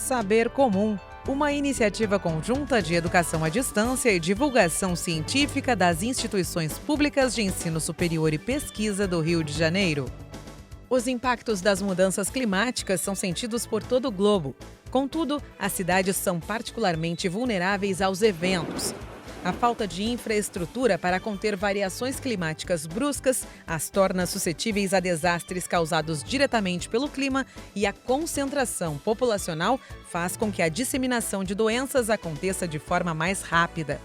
Saber Comum, uma iniciativa conjunta de educação à distância e divulgação científica das instituições públicas de ensino superior e pesquisa do Rio de Janeiro. Os impactos das mudanças climáticas são sentidos por todo o globo. Contudo, as cidades são particularmente vulneráveis aos eventos. A falta de infraestrutura para conter variações climáticas bruscas as torna suscetíveis a desastres causados diretamente pelo clima e a concentração populacional faz com que a disseminação de doenças aconteça de forma mais rápida.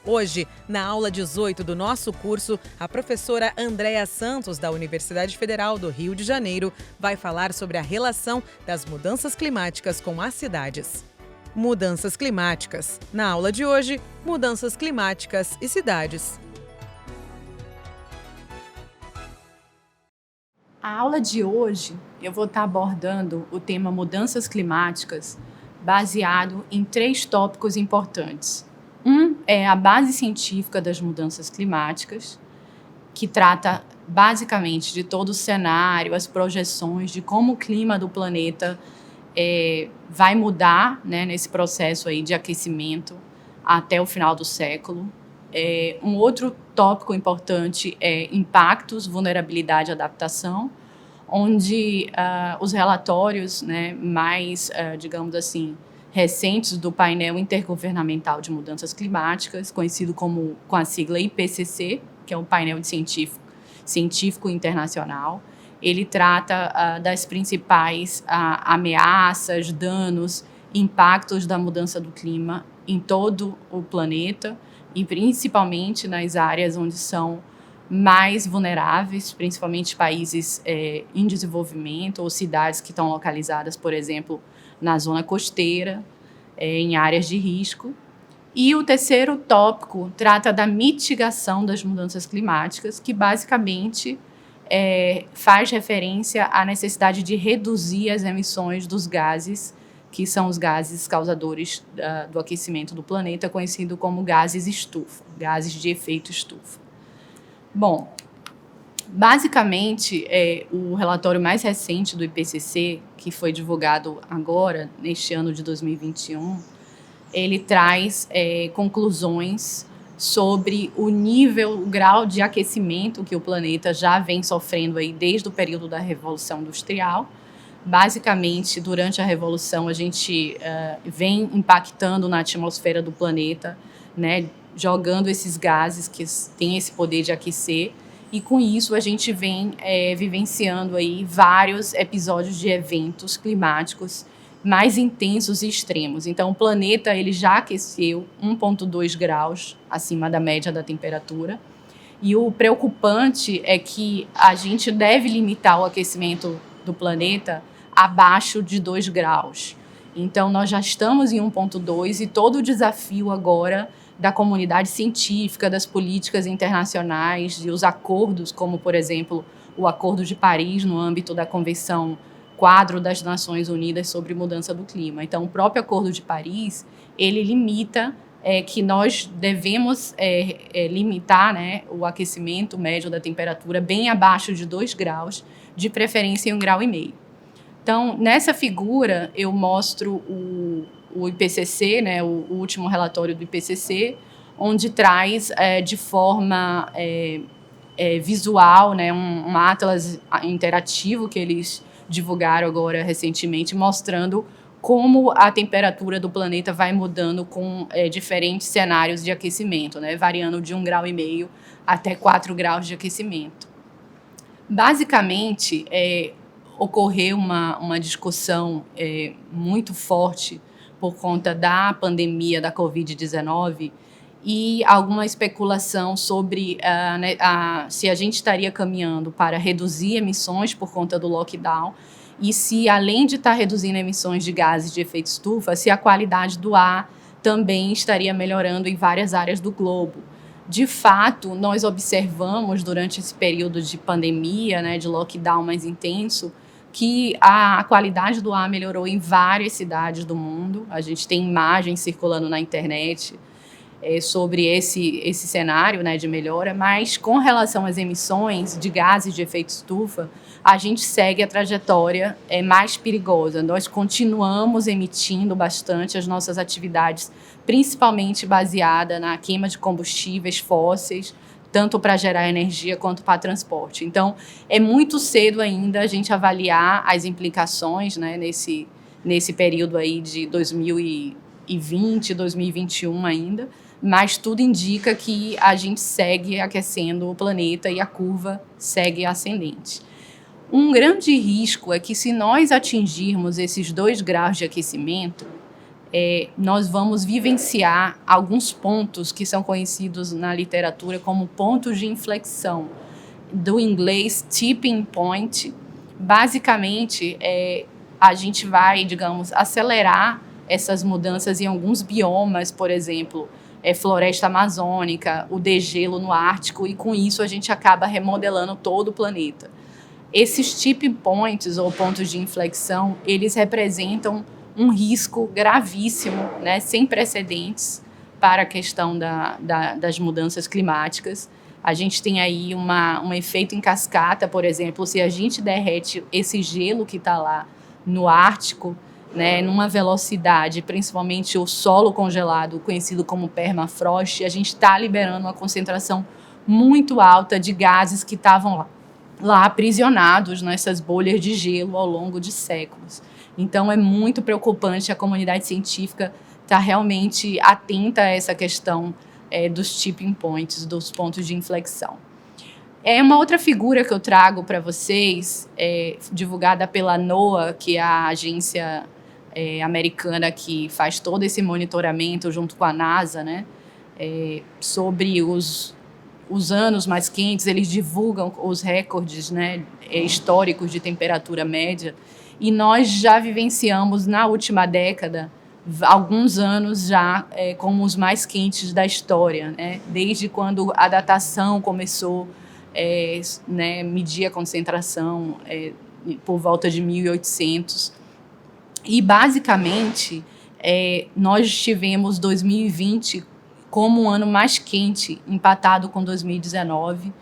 Hoje, na aula 18 do nosso curso, a professora Andréa Santos, da Universidade Federal do Rio de Janeiro, vai falar sobre a relação das mudanças climáticas com as cidades. Mudanças climáticas. Na aula de hoje, mudanças climáticas e cidades. A aula de hoje eu vou estar abordando o tema mudanças climáticas baseado em 3 tópicos importantes. Um é a base científica das mudanças climáticas, que trata basicamente de todo o cenário, as projeções de como o clima do planeta vai mudar, né, nesse processo aí de aquecimento até o final do século. Um outro tópico importante é impactos, vulnerabilidade e adaptação, onde os relatórios, né, mais, digamos assim, recentes do painel intergovernamental de mudanças climáticas, conhecido com a sigla IPCC, que é um painel científico internacional. Ele trata das principais ameaças, danos, impactos da mudança do clima em todo o planeta e principalmente nas áreas onde são mais vulneráveis, principalmente países em desenvolvimento ou cidades que estão localizadas, por exemplo, na zona costeira, em áreas de risco. E o terceiro tópico trata da mitigação das mudanças climáticas, que basicamente faz referência à necessidade de reduzir as emissões dos gases, que são os gases causadores do aquecimento do planeta, conhecido como gases estufa, gases de efeito estufa. Bom, basicamente, o relatório mais recente do IPCC, que foi divulgado agora, neste ano de 2021, ele traz conclusões sobre o grau de aquecimento que o planeta já vem sofrendo aí desde o período da Revolução Industrial. Basicamente, durante a Revolução, a gente vem impactando na atmosfera do planeta, né, jogando esses gases que têm esse poder de aquecer, e com isso a gente vem vivenciando aí vários episódios de eventos climáticos mais intensos e extremos. Então, o planeta ele já aqueceu 1,2 graus acima da média da temperatura. E o preocupante é que a gente deve limitar o aquecimento do planeta abaixo de 2 graus. Então, nós já estamos em 1,2 e todo o desafio agora da comunidade científica, das políticas internacionais e os acordos, como, por exemplo, o Acordo de Paris no âmbito da Convenção Quadro das Nações Unidas sobre Mudança do Clima. Então, o próprio Acordo de Paris, ele limita que nós devemos limitar, né, o aquecimento médio da temperatura bem abaixo de 2 graus, de preferência em 1,5 graus. Então, nessa figura, eu mostro o IPCC, né, o último relatório do IPCC, onde traz de forma visual, né, um atlas interativo que eles divulgaram agora recentemente, mostrando como a temperatura do planeta vai mudando com diferentes cenários de aquecimento, né, variando de 1,5 graus até 4 graus de aquecimento. Basicamente, ocorreu uma discussão muito forte por conta da pandemia da Covid-19 e alguma especulação sobre se a gente estaria caminhando para reduzir emissões por conta do lockdown e se, além de estar reduzindo emissões de gases de efeito estufa, se a qualidade do ar também estaria melhorando em várias áreas do globo. De fato, nós observamos durante esse período de pandemia, né, de lockdown mais intenso, que a qualidade do ar melhorou em várias cidades do mundo. A gente tem imagens circulando na internet sobre esse cenário, né, de melhora, mas com relação às emissões de gases de efeito estufa, a gente segue a trajetória mais perigosa. Nós continuamos emitindo bastante as nossas atividades, principalmente baseada na queima de combustíveis fósseis, tanto para gerar energia quanto para transporte. Então, é muito cedo ainda a gente avaliar as implicações, né, nesse período aí de 2020, 2021 ainda, mas tudo indica que a gente segue aquecendo o planeta e a curva segue ascendente. Um grande risco é que, se nós atingirmos esses 2 graus de aquecimento, nós vamos vivenciar alguns pontos que são conhecidos na literatura como pontos de inflexão, do inglês tipping point. Basicamente, a gente vai, digamos, acelerar essas mudanças em alguns biomas, por exemplo, floresta amazônica, o degelo no Ártico, e com isso a gente acaba remodelando todo o planeta. Esses tipping points, ou pontos de inflexão, eles representam um risco gravíssimo, né, sem precedentes, para a questão das mudanças climáticas. A gente tem aí um efeito em cascata, por exemplo, se a gente derrete esse gelo que está lá no Ártico, né, numa velocidade, principalmente o solo congelado, conhecido como permafrost, a gente está liberando uma concentração muito alta de gases que estavam lá aprisionados nessas bolhas de gelo ao longo de séculos. Então, é muito preocupante, a comunidade científica está realmente atenta a essa questão dos tipping points, dos pontos de inflexão. Uma outra figura que eu trago para vocês, divulgada pela NOAA, que é a agência americana que faz todo esse monitoramento junto com a NASA, né, sobre os anos mais quentes. Eles divulgam os recordes, né, históricos de temperatura média, e nós já vivenciamos na última década alguns anos já como os mais quentes da história, né, desde quando a datação começou né, medir a concentração por volta de 1800. E, basicamente, nós tivemos 2020 como um ano mais quente, empatado com 2019.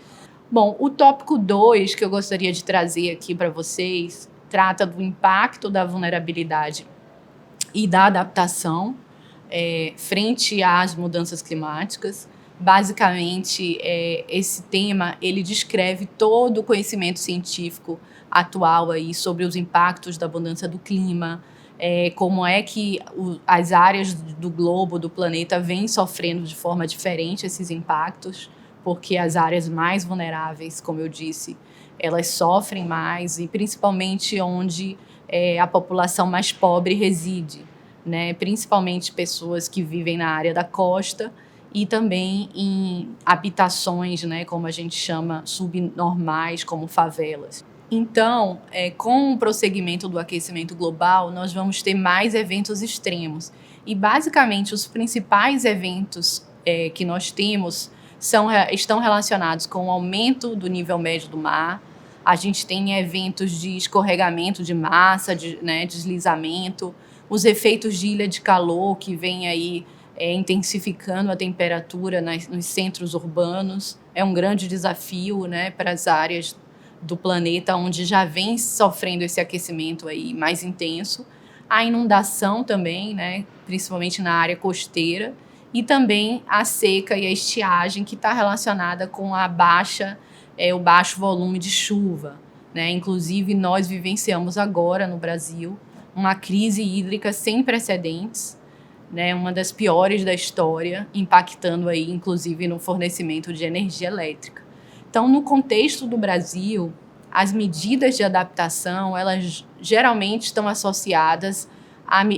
Bom, o tópico 2 que eu gostaria de trazer aqui para vocês trata do impacto da vulnerabilidade e da adaptação frente às mudanças climáticas. Basicamente, esse tema ele descreve todo o conhecimento científico atual aí sobre os impactos da mudança do clima, como é que as áreas do globo, do planeta, vêm sofrendo de forma diferente esses impactos, porque as áreas mais vulneráveis, como eu disse, elas sofrem mais, e principalmente onde a população mais pobre reside, né? Principalmente pessoas que vivem na área da costa e também em habitações, né, como a gente chama, subnormais, como favelas. Então, com o prosseguimento do aquecimento global, nós vamos ter mais eventos extremos. E, basicamente, os principais eventos que nós temos estão relacionados com o aumento do nível médio do mar. A gente tem eventos de escorregamento de massa, deslizamento, os efeitos de ilha de calor, que vem aí intensificando a temperatura nos centros urbanos. É um grande desafio, né, para as áreas do planeta onde já vem sofrendo esse aquecimento aí mais intenso. A inundação também, né, principalmente na área costeira, e também a seca e a estiagem, que está relacionada com o baixo volume de chuva, né? Inclusive, nós vivenciamos agora no Brasil uma crise hídrica sem precedentes, né, uma das piores da história, impactando aí, inclusive, no fornecimento de energia elétrica. Então, no contexto do Brasil, as medidas de adaptação, elas geralmente estão associadas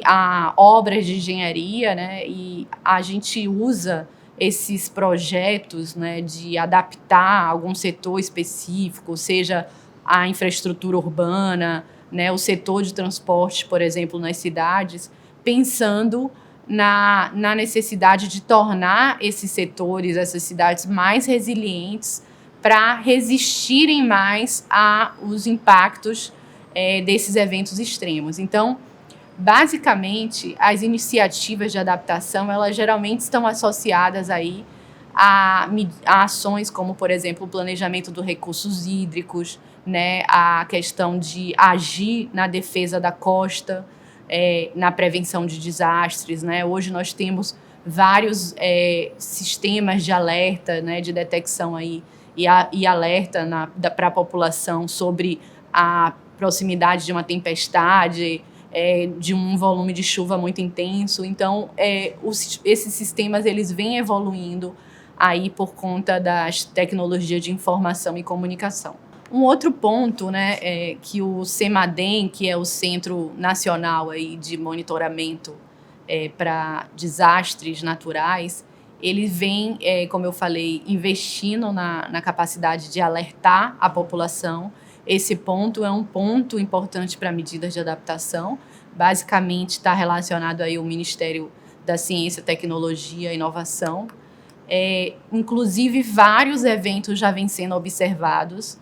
a obras de engenharia, né, e a gente usa esses projetos, né, de adaptar algum setor específico, seja a infraestrutura urbana, né, o setor de transporte, por exemplo, nas cidades, pensando na necessidade de tornar esses setores, essas cidades, mais resilientes para resistirem mais aos impactos desses eventos extremos. Então, Basicamente, as iniciativas de adaptação, elas geralmente estão associadas aí a ações como, por exemplo, o planejamento dos recursos hídricos, né, a questão de agir na defesa da costa, na prevenção de desastres, né? Hoje nós temos vários sistemas de alerta, né, de detecção aí e alerta para a população sobre a proximidade de uma tempestade, de um volume de chuva muito intenso. Então, esses sistemas eles vêm evoluindo aí por conta das tecnologias de informação e comunicação. Um outro ponto, né, que o CEMADEM, que é o Centro Nacional aí de Monitoramento para Desastres Naturais, ele vem, como eu falei, investindo na capacidade de alertar a população. Esse ponto é um ponto importante para medidas de adaptação. Basicamente está relacionado aí ao Ministério da Ciência, Tecnologia e Inovação. Inclusive, vários eventos já vêm sendo observados,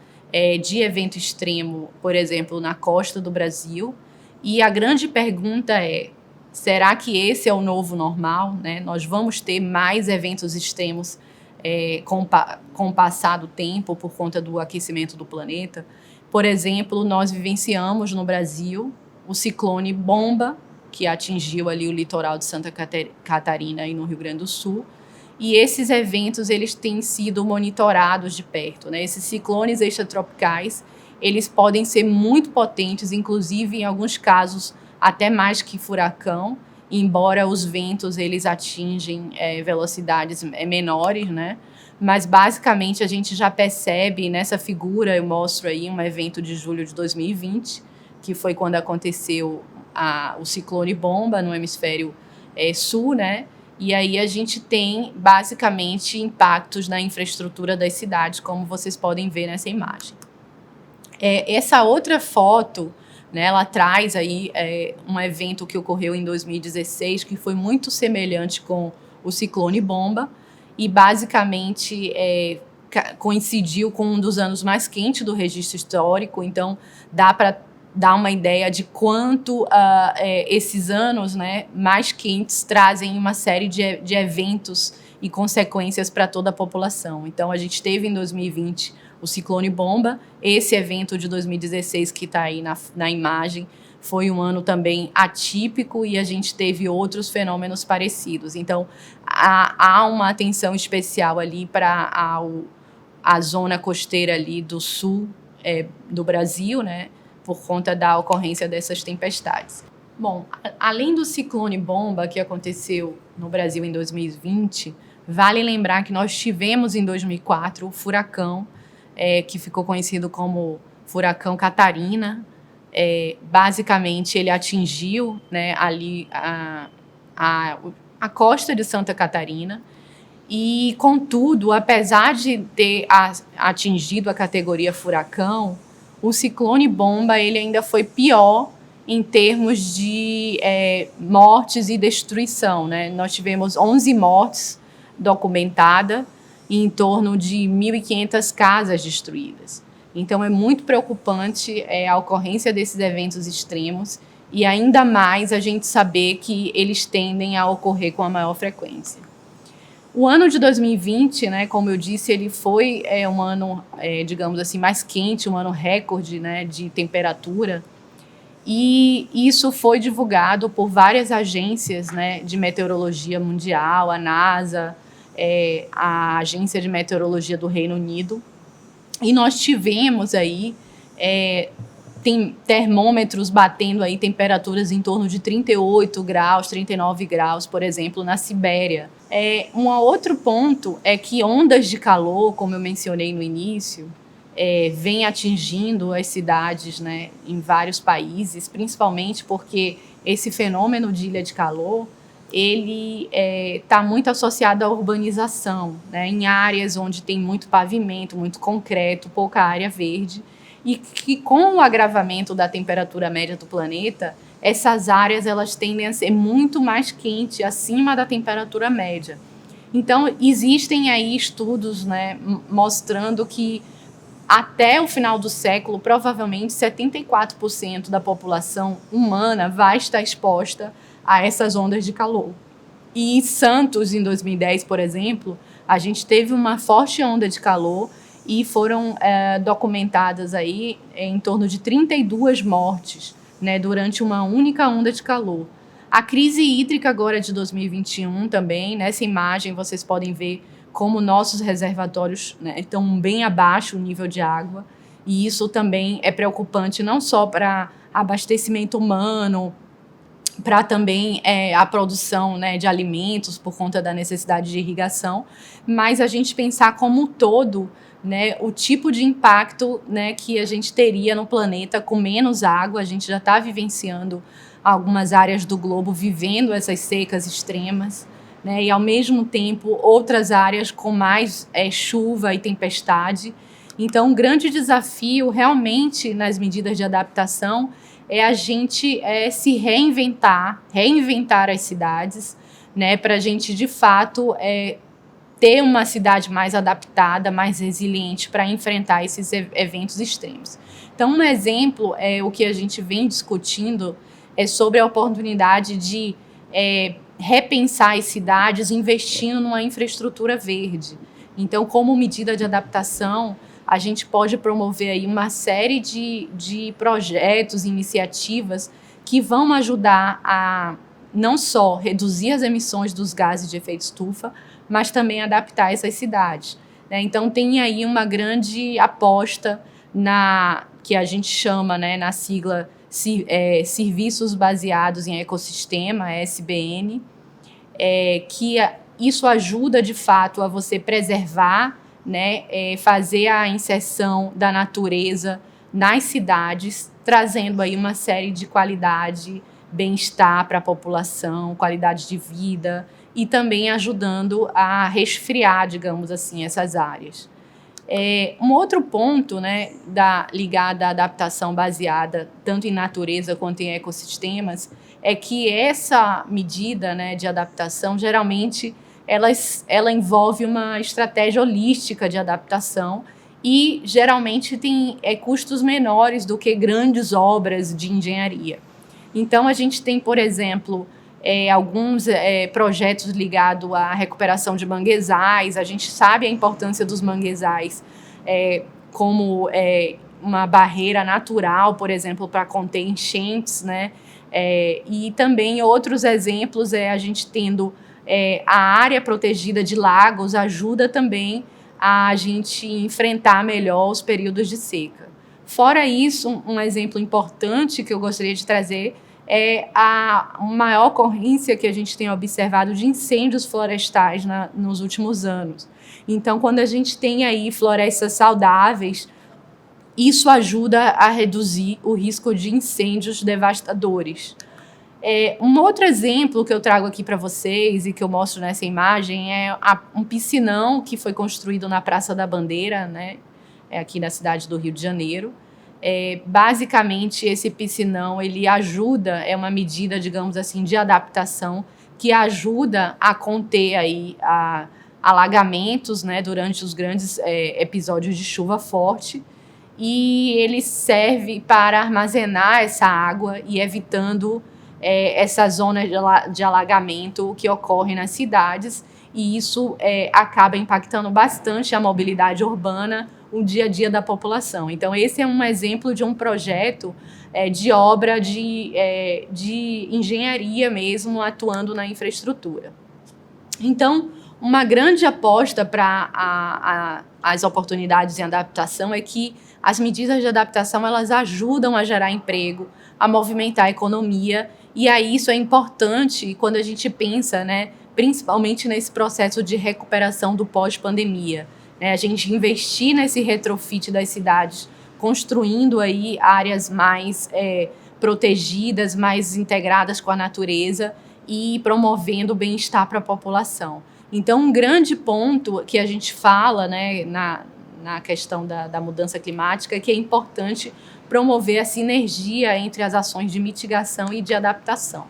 de evento extremo, por exemplo, na costa do Brasil. E a grande pergunta é, será que esse é o novo normal, né? Nós vamos ter mais eventos extremos com o passar do tempo por conta do aquecimento do planeta? Por exemplo, nós vivenciamos no Brasil o ciclone Bomba, que atingiu ali o litoral de Santa Catarina e no Rio Grande do Sul. E esses eventos eles têm sido monitorados de perto, né? Esses ciclones extratropicais, eles podem ser muito potentes, inclusive em alguns casos até mais que furacão, embora os ventos eles atingem velocidades menores, né? Mas basicamente a gente já percebe nessa figura, eu mostro aí um evento de julho de 2020, que foi quando aconteceu o ciclone Bomba no hemisfério sul, né? E aí a gente tem basicamente impactos na infraestrutura das cidades, como vocês podem ver nessa imagem. Essa outra foto, né, ela traz aí um evento que ocorreu em 2016, que foi muito semelhante com o ciclone Bomba, e basicamente coincidiu com um dos anos mais quentes do registro histórico. Então dá para dar uma ideia de quanto esses anos, né, mais quentes trazem uma série de eventos e consequências para toda a população. Então, a gente teve em 2020 o ciclone Bomba, esse evento de 2016 que está aí na imagem, foi um ano também atípico e a gente teve outros fenômenos parecidos. Então, há uma atenção especial ali para a zona costeira ali do sul do Brasil, né, por conta da ocorrência dessas tempestades. Bom, além do ciclone Bomba que aconteceu no Brasil em 2020, vale lembrar que nós tivemos em 2004 o furacão, que ficou conhecido como Furacão Catarina. Basicamente, ele atingiu, né, ali a costa de Santa Catarina. E, contudo, apesar de ter atingido a categoria furacão, o ciclone Bomba ele ainda foi pior em termos de mortes e destruição, né? Nós tivemos 11 mortes documentadas e em torno de 1.500 casas destruídas. Então, é muito preocupante a ocorrência desses eventos extremos e ainda mais a gente saber que eles tendem a ocorrer com a maior frequência. O ano de 2020, né, como eu disse, ele foi um ano, digamos assim, mais quente, um ano recorde, né, de temperatura. E isso foi divulgado por várias agências, né, de meteorologia mundial, a NASA, a Agência de Meteorologia do Reino Unido. E nós tivemos aí tem termômetros batendo aí temperaturas em torno de 38 graus, 39 graus, por exemplo, na Sibéria. Um outro ponto é que ondas de calor, como eu mencionei no início, vem atingindo as cidades, né, em vários países, principalmente porque esse fenômeno de ilha de calor, ele está muito associado à urbanização, né, em áreas onde tem muito pavimento, muito concreto, pouca área verde, e que com o agravamento da temperatura média do planeta, essas áreas elas tendem a ser muito mais quentes, acima da temperatura média. Então, existem aí estudos, né, mostrando que até o final do século, provavelmente 74% da população humana vai estar exposta a essas ondas de calor. E em Santos, em 2010, por exemplo, a gente teve uma forte onda de calor e foram documentadas aí em torno de 32 mortes, né, durante uma única onda de calor. A crise hídrica agora de 2021 também, nessa imagem vocês podem ver como nossos reservatórios, né, estão bem abaixo o nível de água, e isso também é preocupante não só para abastecimento humano, para também a produção, né, de alimentos por conta da necessidade de irrigação, mas a gente pensar como um todo, né, o tipo de impacto, né, que a gente teria no planeta com menos água. A gente já está vivenciando algumas áreas do globo vivendo essas secas extremas, né, e ao mesmo tempo outras áreas com mais chuva e tempestade. Então, um grande desafio realmente nas medidas de adaptação é a gente se reinventar as cidades, né, para a gente, de fato, ter uma cidade mais adaptada, mais resiliente para enfrentar esses eventos extremos. Então, um exemplo o que a gente vem discutindo é sobre a oportunidade de repensar as cidades investindo numa infraestrutura verde. Então, como medida de adaptação, a gente pode promover aí uma série de projetos, iniciativas que vão ajudar a não só reduzir as emissões dos gases de efeito estufa, mas também adaptar essas cidades, né? Então, tem aí uma grande aposta que a gente chama, né, na sigla Serviços Baseados em Ecossistema, SBN, que isso ajuda, de fato, a você preservar, né, fazer a inserção da natureza nas cidades, trazendo aí uma série de qualidade, bem-estar para a população, qualidade de vida, e também ajudando a resfriar, digamos assim, essas áreas. Um outro ponto, né, ligado à adaptação baseada tanto em natureza quanto em ecossistemas é que essa medida, né, de adaptação, geralmente, ela envolve uma estratégia holística de adaptação e, geralmente, tem custos menores do que grandes obras de engenharia. Então, a gente tem, por exemplo, alguns projetos ligados à recuperação de manguezais. A gente sabe a importância dos manguezais como uma barreira natural, por exemplo, para conter enchentes, né? E também outros exemplos a gente tendo a área protegida de lagos ajuda também a gente enfrentar melhor os períodos de seca. Fora isso, um exemplo importante que eu gostaria de trazer é a maior ocorrência que a gente tem observado de incêndios florestais nos últimos anos. Então, quando a gente tem aí florestas saudáveis, isso ajuda a reduzir o risco de incêndios devastadores. Um outro exemplo que eu trago aqui para vocês e que eu mostro nessa imagem é um piscinão que foi construído na Praça da Bandeira, né, aqui na cidade do Rio de Janeiro. Basicamente, esse piscinão, ele ajuda, é uma medida, digamos assim, de adaptação que ajuda a conter aí alagamentos, né, durante os grandes episódios de chuva forte, e ele serve para armazenar essa água e evitando essas zonas de alagamento que ocorrem nas cidades, e isso acaba impactando bastante a mobilidade urbana, o dia a dia da população. Então, esse é um exemplo de um projeto de obra de engenharia mesmo, atuando na infraestrutura. Então, uma grande aposta para as oportunidades em adaptação é que as medidas de adaptação elas ajudam a gerar emprego, a movimentar a economia, e aí isso é importante quando a gente pensa, né, principalmente nesse processo de recuperação do pós-pandemia. A gente investir nesse retrofit das cidades, construindo aí áreas mais protegidas, mais integradas com a natureza e promovendo o bem-estar para a população. Então, um grande ponto que a gente fala, né, na questão da mudança climática é que é importante promover a sinergia entre as ações de mitigação e de adaptação.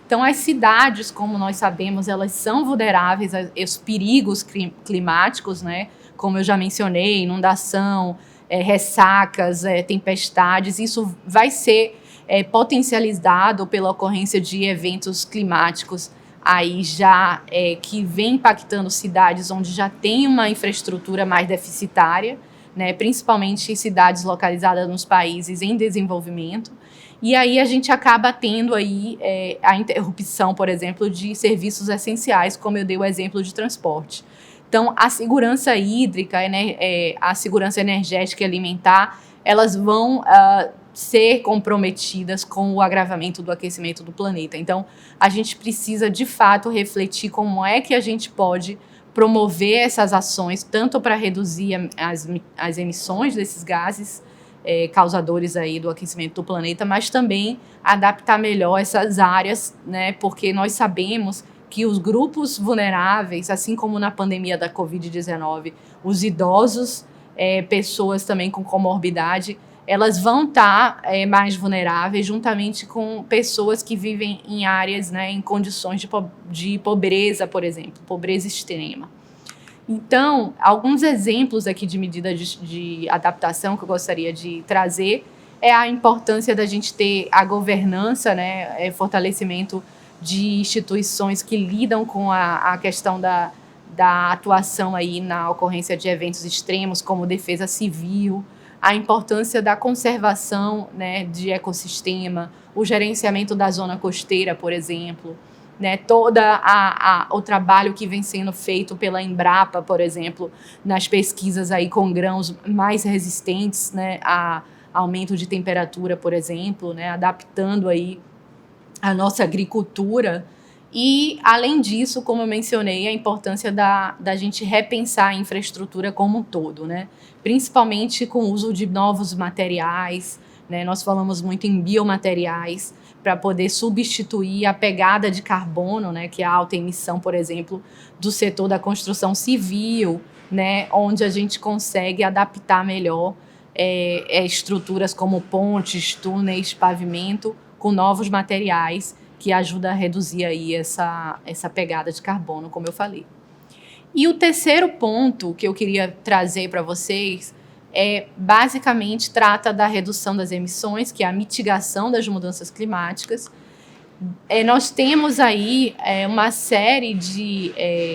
Então, as cidades, como nós sabemos, elas são vulneráveis aos perigos climáticos, né? Como eu já mencionei, inundação, ressacas, tempestades. Isso vai ser potencializado pela ocorrência de eventos climáticos aí já que vem impactando cidades onde já tem uma infraestrutura mais deficitária, né, principalmente cidades localizadas nos países em desenvolvimento. E aí a gente acaba tendo aí a interrupção, por exemplo, de serviços essenciais, como eu dei o exemplo de transporte. Então, a segurança hídrica, a segurança energética e alimentar, elas vão ser comprometidas com o agravamento do aquecimento do planeta. Então, a gente precisa, de fato, refletir como é que a gente pode promover essas ações, tanto para reduzir as emissões desses gases causadores aí do aquecimento do planeta, mas também adaptar melhor essas áreas, né? Porque nós sabemos que os grupos vulneráveis, assim como na pandemia da Covid-19, os idosos, pessoas também com comorbidade, elas vão estar mais vulneráveis, juntamente com pessoas que vivem em áreas, né, em condições de pobreza, por exemplo, pobreza extrema. Então, alguns exemplos aqui de medidas de adaptação que eu gostaria de trazer é a importância da gente ter a governança, né, fortalecimento de instituições que lidam com a questão da atuação aí na ocorrência de eventos extremos, como defesa civil, a importância da conservação, né, de ecossistema, o gerenciamento da zona costeira, por exemplo, né, toda o trabalho que vem sendo feito pela Embrapa, por exemplo, nas pesquisas aí com grãos mais resistentes, né, a aumento de temperatura, por exemplo, né, adaptando aí a nossa agricultura. E, além disso, como eu mencionei, a importância da gente repensar a infraestrutura como um todo, né? Principalmente com o uso de novos materiais, né? Nós falamos muito em biomateriais para poder substituir a pegada de carbono, né? Que é a alta emissão, por exemplo, do setor da construção civil, né? Onde a gente consegue adaptar melhor estruturas como pontes, túneis, pavimento, com novos materiais que ajuda a reduzir aí essa pegada de carbono, como eu falei. E o terceiro ponto que eu queria trazer para vocês basicamente trata da redução das emissões, que é a mitigação das mudanças climáticas. Nós temos aí uma série de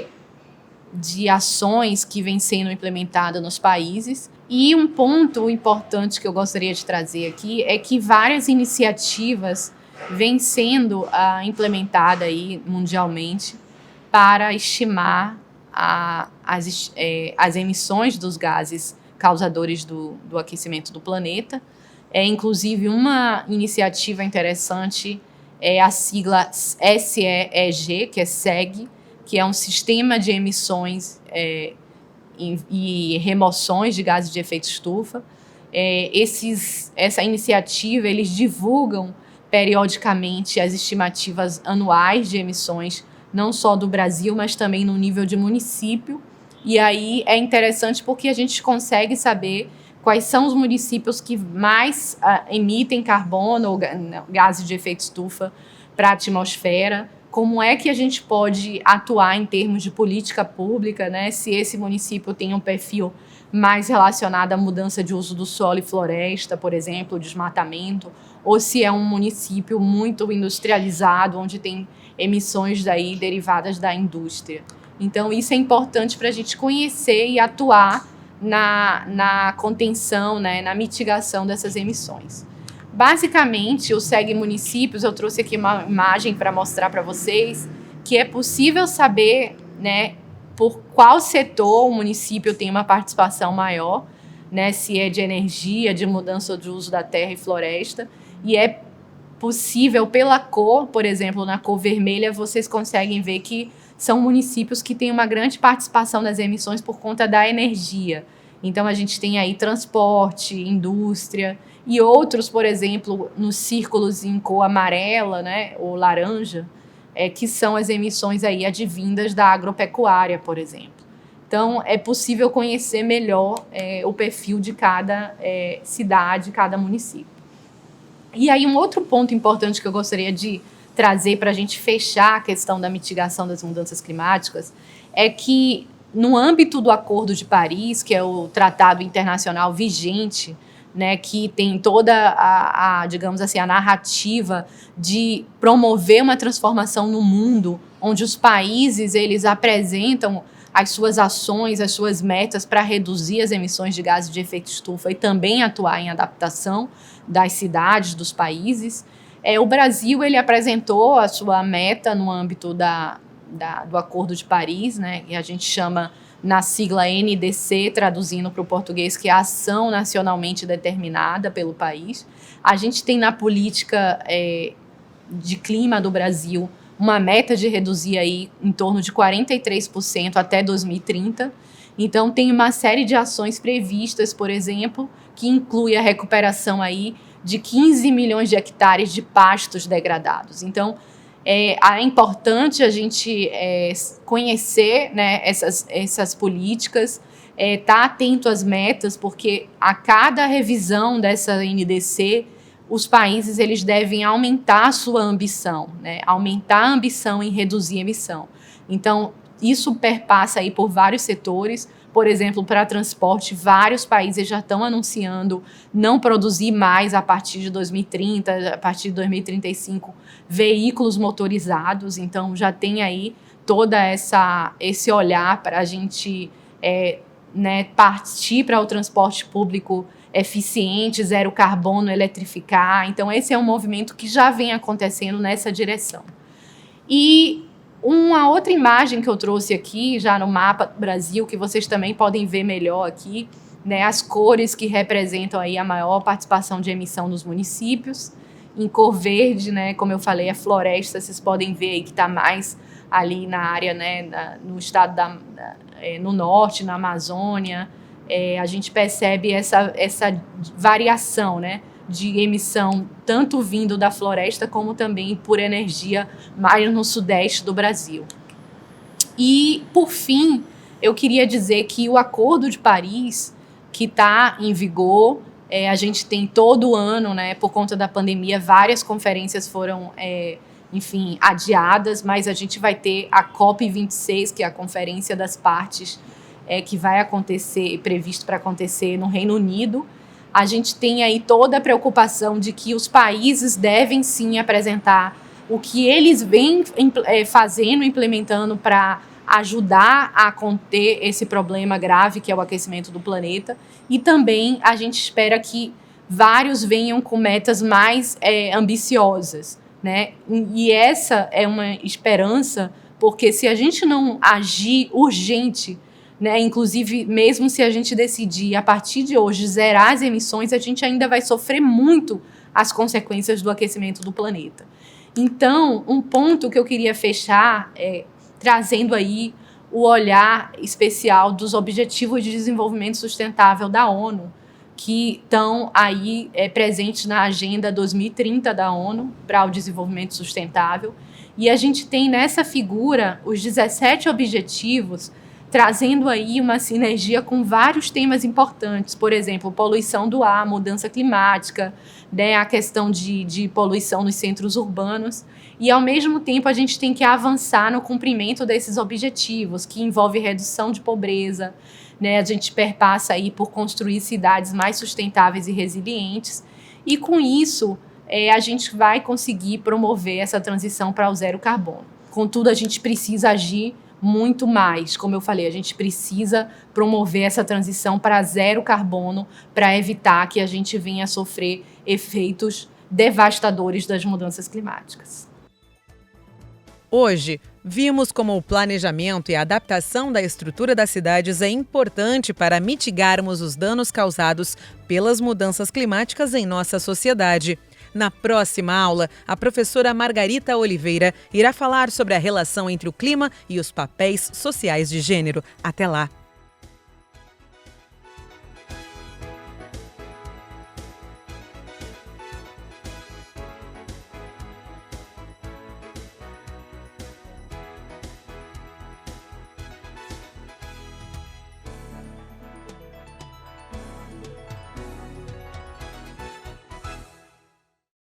ações que vem sendo implementadas nos países. E um ponto importante que eu gostaria de trazer aqui é que várias iniciativas vem sendo implementada aí mundialmente para estimar as emissões dos gases causadores do aquecimento do planeta. Inclusive, uma iniciativa interessante é a sigla SEEG, que é SEG, que é um sistema de emissões e remoções de gases de efeito estufa. Essa iniciativa, eles divulgam periodicamente as estimativas anuais de emissões, não só do Brasil, mas também no nível de município. E aí é interessante porque a gente consegue saber quais são os municípios que mais emitem carbono ou gases de efeito estufa para a atmosfera, como é que a gente pode atuar em termos de política pública, né? Se esse município tem um perfil mais relacionado à mudança de uso do solo e floresta, por exemplo, desmatamento, ou se é um município muito industrializado, onde tem emissões daí derivadas da indústria. Então, isso é importante para a gente conhecer e atuar na contenção, né, na mitigação dessas emissões. Basicamente, o SEG Municípios, eu trouxe aqui uma imagem para mostrar para vocês que é possível saber, né, por qual setor o município tem uma participação maior, né, se é de energia, de mudança de uso da terra e floresta, e é possível pela cor, por exemplo, na cor vermelha, vocês conseguem ver que são municípios que têm uma grande participação nas emissões por conta da energia. Então, a gente tem aí transporte, indústria e outros, por exemplo, nos círculos em cor amarela, né, ou laranja, que são as emissões aí advindas da agropecuária, por exemplo. Então, é possível conhecer melhor o perfil de cada cidade, cada município. E aí, um outro ponto importante que eu gostaria de trazer para a gente fechar a questão da mitigação das mudanças climáticas é que no âmbito do Acordo de Paris, que é o tratado internacional vigente, né, que tem toda digamos assim, a narrativa de promover uma transformação no mundo, onde os países eles apresentam as suas ações, as suas metas para reduzir as emissões de gases de efeito estufa e também atuar em adaptação das cidades, dos países. O Brasil ele apresentou a sua meta no âmbito do Acordo de Paris, né, que a gente chama na sigla NDC, traduzindo para o português, que é a ação nacionalmente determinada pelo país. A gente tem na política de clima do Brasil uma meta de reduzir aí em torno de 43% até 2030. Então, tem uma série de ações previstas, por exemplo, que inclui a recuperação aí de 15 milhões de hectares de pastos degradados. Então, é importante a gente conhecer, né, essas políticas, estar atento às metas, porque a cada revisão dessa NDC, os países eles devem aumentar a sua ambição, né, aumentar a ambição em reduzir a emissão. Então, isso perpassa aí por vários setores. Por exemplo, para transporte, vários países já estão anunciando não produzir mais a partir de 2030, a partir de 2035, veículos motorizados. Então, já tem aí toda esse olhar para a gente né, partir para o transporte público eficiente, zero carbono, eletrificar. Então, esse é um movimento que já vem acontecendo nessa direção. E uma outra imagem que eu trouxe aqui, já no mapa do Brasil, que vocês também podem ver melhor aqui, né, as cores que representam aí a maior participação de emissão nos municípios. Em cor verde, né, como eu falei, a floresta, vocês podem ver aí que está mais ali na área, né, no estado no norte, na Amazônia. A gente percebe essa variação, né, de emissão, tanto vindo da floresta como também por energia mais no sudeste do Brasil. E, por fim, eu queria dizer que o Acordo de Paris, que está em vigor, a gente tem todo ano, né, por conta da pandemia, várias conferências foram, enfim, adiadas, mas a gente vai ter a COP26, que é a Conferência das Partes, que vai acontecer, previsto para acontecer no Reino Unido. A gente tem aí toda a preocupação de que os países devem sim apresentar o que eles vêm fazendo, implementando para ajudar a conter esse problema grave que é o aquecimento do planeta. E também a gente espera que vários venham com metas mais ambiciosas, né? E essa é uma esperança, porque se a gente não agir urgente, né, inclusive, mesmo se a gente decidir, a partir de hoje, zerar as emissões, a gente ainda vai sofrer muito as consequências do aquecimento do planeta. Então, um ponto que eu queria fechar trazendo aí o olhar especial dos Objetivos de Desenvolvimento Sustentável da ONU, que estão aí presentes na Agenda 2030 da ONU para o Desenvolvimento Sustentável. E a gente tem nessa figura os 17 objetivos, trazendo aí uma sinergia com vários temas importantes, por exemplo, poluição do ar, mudança climática, né, a questão de poluição nos centros urbanos, e ao mesmo tempo a gente tem que avançar no cumprimento desses objetivos, que envolve redução de pobreza, né, a gente perpassa aí por construir cidades mais sustentáveis e resilientes, e com isso a gente vai conseguir promover essa transição para o zero carbono. Contudo, a gente precisa agir muito mais. Como eu falei, a gente precisa promover essa transição para zero carbono para evitar que a gente venha a sofrer efeitos devastadores das mudanças climáticas. Hoje, vimos como o planejamento e a adaptação da estrutura das cidades é importante para mitigarmos os danos causados pelas mudanças climáticas em nossa sociedade. Na próxima aula, a professora Margarita Oliveira irá falar sobre a relação entre o clima e os papéis sociais de gênero. Até lá!